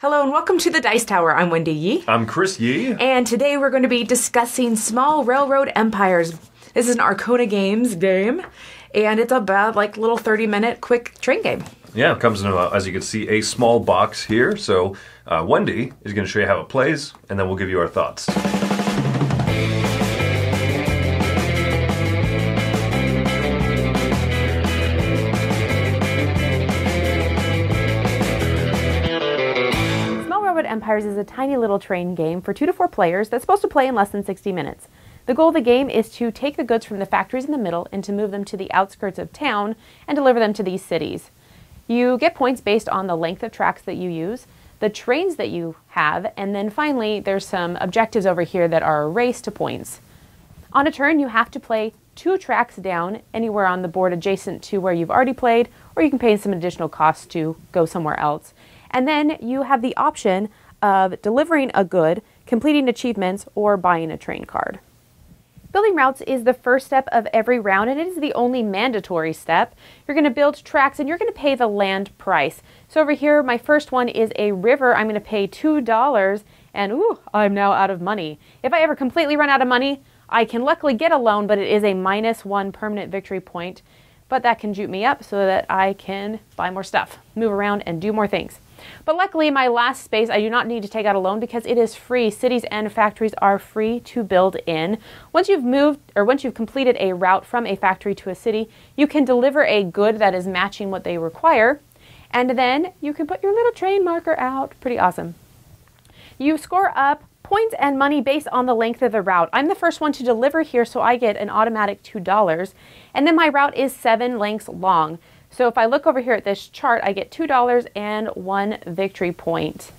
Hello and welcome to the Dice Tower. I'm Wendy Yi. I'm Chris Yi. And today we're going to be discussing Small Railroad Empires. This is an Arcona Games game, and it's about like little 30-minute quick train game. Yeah, it comes in, as you can see, a small box here. So Wendy is going to show you how it plays, and then we'll give you our thoughts. Empires is a tiny little train game for 2 to 4 players that's supposed to play in less than 60 minutes. The goal of the game is to take the goods from the factories in the middle and to move them to the outskirts of town and deliver them to these cities. You get points based on the length of tracks that you use, the trains that you have, and then finally there's some objectives over here that are a race to points. On a turn, you have to play 2 tracks down anywhere on the board adjacent to where you've already played, or you can pay some additional costs to go somewhere else. And then you have the option of delivering a good, completing achievements, or buying a train card. Building routes is the first step of every round, and it is the only mandatory step. You're going to build tracks, and you're going to pay the land price. So over here, my first one is a river. I'm going to pay $2, and ooh, I'm now out of money. If I ever completely run out of money, I can luckily get a loan, but it is a -1 permanent victory point. But that can juke me up so that I can buy more stuff, move around, and do more things. But luckily, my last space, I do not need to take out a loan because it is free. Cities and factories are free to build in. Once you've completed a route from a factory to a city, you can deliver a good that is matching what they require, and then you can put your little train marker out. Pretty awesome. You score up points and money based on the length of the route. I'm the first one to deliver here, so I get an automatic $2, and then my route is 7 lengths long. So if I look over here at this chart, I get $2 and 1 victory point.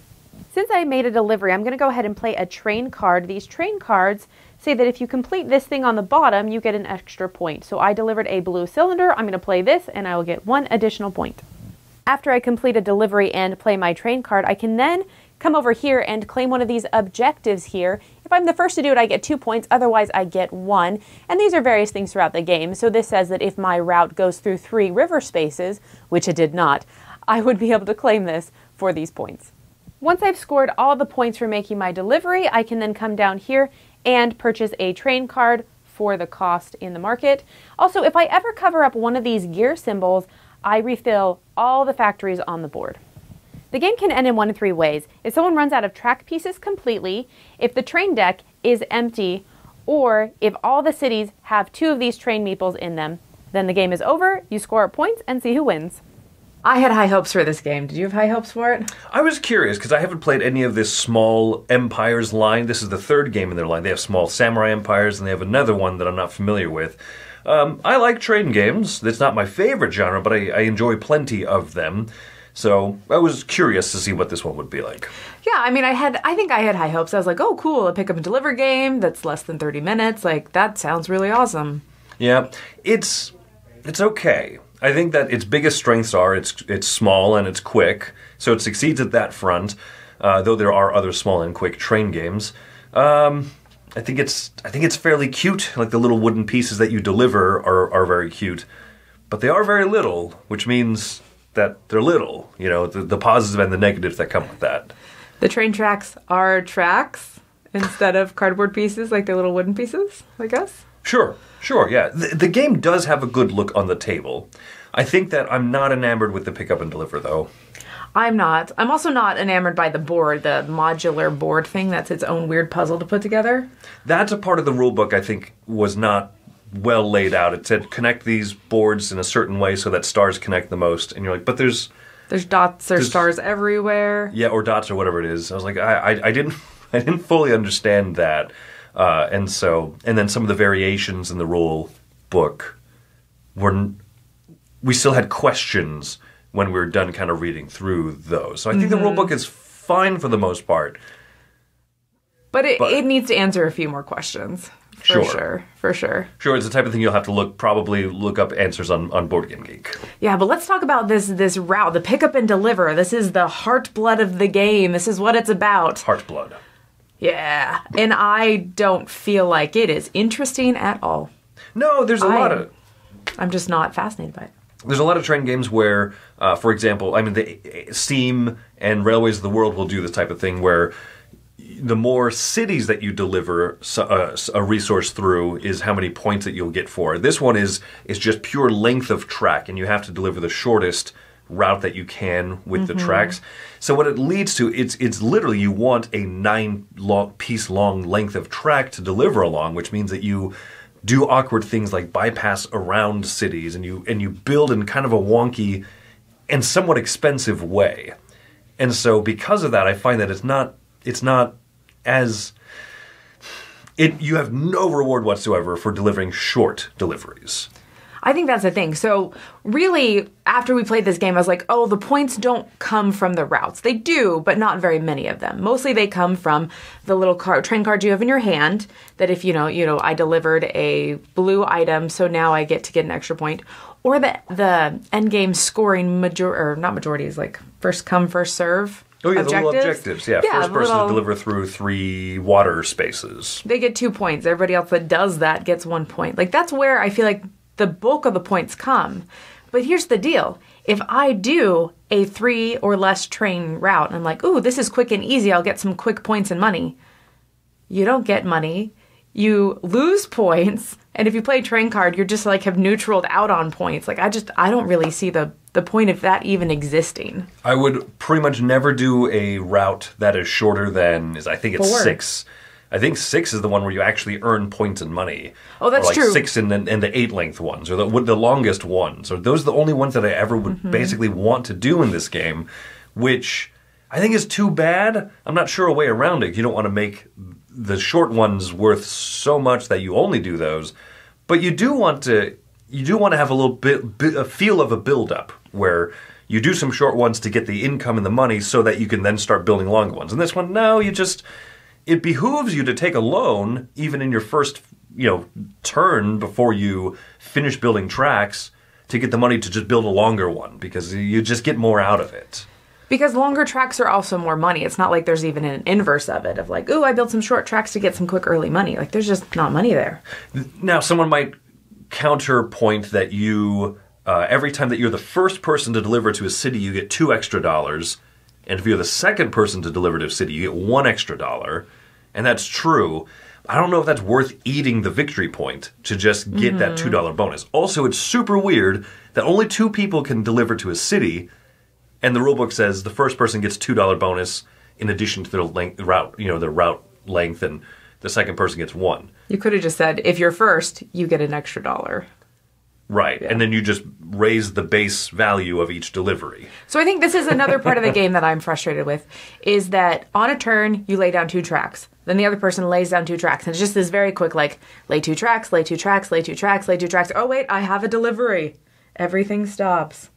Since I made a delivery, I'm going to go ahead and play a train card. These train cards say that if you complete this thing on the bottom, you get an extra point. So I delivered a blue cylinder. I'm going to play this, and I will get 1 additional point. After I complete a delivery and play my train card, I can then come over here and claim one of these objectives here. If I'm the first to do it, I get 2 points, otherwise I get 1. And these are various things throughout the game. So this says that if my route goes through 3 river spaces, which it did not, I would be able to claim this for these points. Once I've scored all the points for making my delivery, I can then come down here and purchase a train card for the cost in the market. Also, if I ever cover up one of these gear symbols, I refill all the factories on the board. The game can end in 1 of 3 ways. If someone runs out of track pieces completely, if the train deck is empty, or if all the cities have 2 of these train meeples in them, then the game is over, you score up points, and see who wins. I had high hopes for this game. Did you have high hopes for it? I was curious, because I haven't played any of this Small Empires line. This is the 3rd game in their line. They have Small Samurai Empires, and they have another one that I'm not familiar with. I like train games. It's not my favorite genre, but I enjoy plenty of them. So I was curious to see what this one would be like. Yeah, I mean, I think I had high hopes. I was like, oh, cool, a pick up and deliver game that's less than 30 minutes. Like, that sounds really awesome. Yeah, it's okay. I think that its biggest strengths are it's small and it's quick, so it succeeds at that front. Though there are other small and quick train games. I think it's fairly cute. Like the little wooden pieces that you deliver are very cute, but they are very little, which means that they're little, you know, the positives and the negatives that come with that. The train tracks are tracks instead of cardboard pieces, like they're little wooden pieces, I guess? Sure, yeah. The game does have a good look on the table. I think that I'm not enamored with the pick up and deliver, though. I'm not. I'm also not enamored by the board, the modular board thing that's its own weird puzzle to put together. That's a part of the rule book I think was not well laid out. It said connect these boards in a certain way so that stars connect the most, and you're like, but there's dots or stars everywhere. Yeah, or dots or whatever it is. I was like, I didn't fully understand that, and then some of the variations in the rule book we still had questions when we were done kind of reading through those. So I think the rule book is fine for the most part, but it needs to answer a few more questions. For sure. Sure, it's the type of thing you'll have to probably look up answers on Board Game Geek. Yeah, but let's talk about this route, the pick up and deliver. This is the heart blood of the game. This is what it's about. Heart blood. Yeah, and I don't feel like it is interesting at all. No, there's a lot of... I'm just not fascinated by it. There's a lot of train games where, for example, I mean, the Steam and Railways of the World will do this type of thing where the more cities that you deliver a resource through is how many points that you'll get for it. This one is just pure length of track, and you have to deliver the shortest route that you can with the tracks. So what it leads to, it's literally you want a 9-piece long length of track to deliver along, which means that you do awkward things like bypass around cities, and you build in kind of a wonky and somewhat expensive way. And so because of that, I find that it's not as you have no reward whatsoever for delivering short deliveries. I think that's the thing. So really, after we played this game, I was like, oh, the points don't come from the routes. They do, but not very many of them. Mostly they come from the little train card you have in your hand that if, I delivered a blue item, so now I get to get an extra point. Or the end game scoring not majorities, like first come, first serve. Oh, yeah, objectives. The little objectives. Yeah, first person to deliver through 3 water spaces. They get 2 points. Everybody else that does that gets 1 point. Like, that's where I feel like the bulk of the points come. But here's the deal. If I do a 3 or less train route, and I'm like, ooh, this is quick and easy, I'll get some quick points and money. You don't get money. You lose points. And if you play train card, you're just like have neutraled out on points. Like, I don't really see the point of that even existing. I would pretty much never do a route that is shorter than, I think it's 4. 6. I think 6 is the one where you actually earn points and money. Oh, that's true. 6 and the 8 length ones, or the longest ones. Or those are the only ones that I ever would basically want to do in this game, which I think is too bad. I'm not sure a way around it. You don't want to make the short ones worth so much that you only do those, but you do want to have a little bit a feel of a build-up where you do some short ones to get the income and the money so that you can then start building longer ones. And this one, no, it behooves you to take a loan even in your first, turn before you finish building tracks to get the money to just build a longer one because you just get more out of it. Because longer tracks are also more money. It's not like there's even an inverse of it of like, ooh, I built some short tracks to get some quick early money. Like, there's just not money there. Now, someone might counterpoint that you, every time that you're the first person to deliver to a city, you get $2 extra. And if you're the second person to deliver to a city, you get $1 extra. And that's true. I don't know if that's worth eating the victory point to just get that $2 bonus. Also, it's super weird that only 2 people can deliver to a city, and the rulebook says the first person gets $2 bonus in addition to their route length, and the second person gets 1. You could have just said, if you're first, you get an extra $1. Right, Yeah. and then you just raise the base value of each delivery. So I think this is another part of the game that I'm frustrated with, is that on a turn, you lay down 2 tracks. Then the other person lays down 2 tracks. And it's just this very quick, like, lay 2 tracks, lay 2 tracks, lay 2 tracks, lay 2 tracks. Oh, wait, I have a delivery. Everything stops.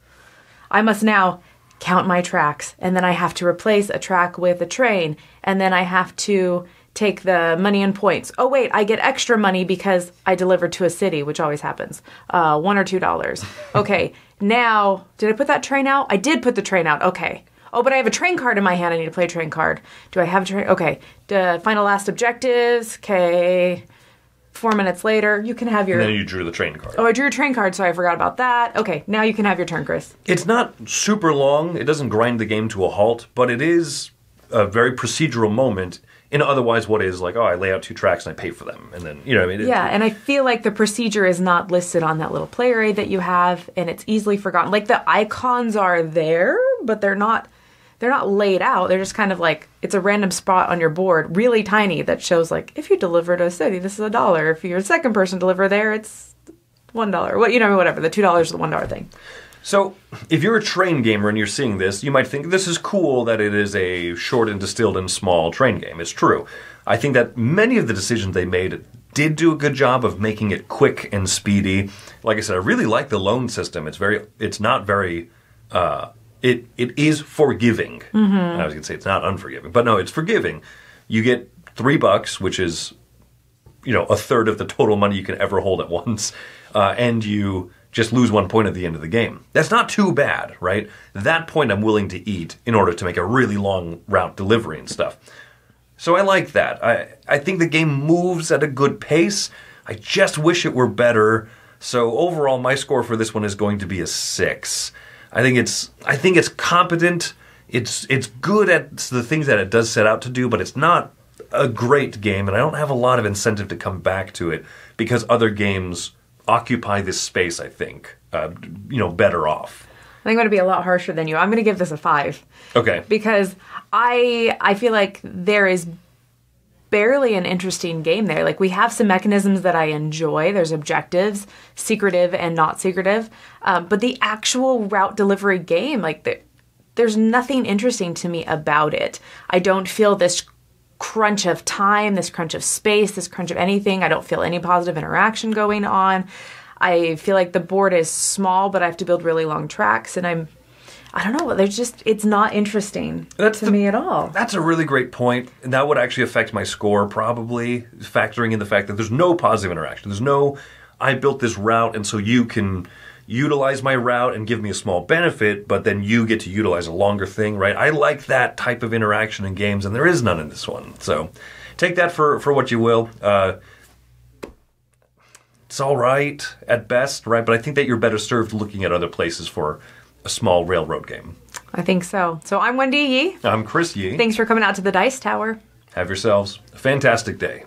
I must now count my tracks. And then I have to replace a track with a train. And then I have to take the money and points. Oh, wait, I get extra money because I delivered to a city, which always happens. $1 or $2. Okay, now, did I put that train out? I did put the train out. Okay. Oh, but I have a train card in my hand. I need to play a train card. Do I have a train? Okay. The final last objectives. Okay. 4 minutes later, you can have your... And then you drew the train card. Oh, I drew a train card, so I forgot about that. Okay, now you can have your turn, Chris. It's not super long. It doesn't grind the game to a halt, but it is a very procedural moment in otherwise what is like, oh, I lay out 2 tracks and I pay for them. And then, Yeah, and I feel like the procedure is not listed on that little player aid that you have, and it's easily forgotten. Like, the icons are there, but they're not laid out. They're just kind of like, it's a random spot on your board, really tiny, that shows like, if you deliver to a city, this is $1. If you're a second person to deliver there, it's $1. Whatever. The $2 is the $1 thing. So, if you're a train gamer and you're seeing this, you might think this is cool that it is a short and distilled and small train game. It's true. I think that many of the decisions they made did do a good job of making it quick and speedy. Like I said, I really like the loan system. It's not very, it is forgiving. I was going to say it's not unforgiving, but no, it's forgiving. You get $3, which is, a third of the total money you can ever hold at once, and you just lose 1 point at the end of the game. That's not too bad, right? That point I'm willing to eat in order to make a really long route delivery and stuff. So I like that. I think the game moves at a good pace. I just wish it were better So overall, my score for this one is going to be a 6. I think it's competent. It's good at the things that it does set out to do, but it's not a great game, and I don't have a lot of incentive to come back to it because other games occupy this space, I think, better off. I think I'm going to be a lot harsher than you. I'm going to give this a 5. Okay. Because I feel like there is barely an interesting game there. Like, we have some mechanisms that I enjoy. There's objectives, secretive and not secretive. But the actual route delivery game, like, there's nothing interesting to me about it. I don't feel this crunch of time, this crunch of space, this crunch of anything. I don't feel any positive interaction going on. I feel like the board is small, but I have to build really long tracks, and I don't know, it's not interesting to me at all. That's a really great point, and that would actually affect my score probably, factoring in the fact that there's no positive interaction. There's no, I built this route, and so you can utilize my route and give me a small benefit, but then you get to utilize a longer thing, right? I like that type of interaction in games, and there is none in this one. So take that for what you will. It's all right at best, right? But I think that you're better served looking at other places for a small railroad game. I think so. So I'm Wendy Yi. I'm Chris Yi. Thanks for coming out to the Dice Tower. Have yourselves a fantastic day.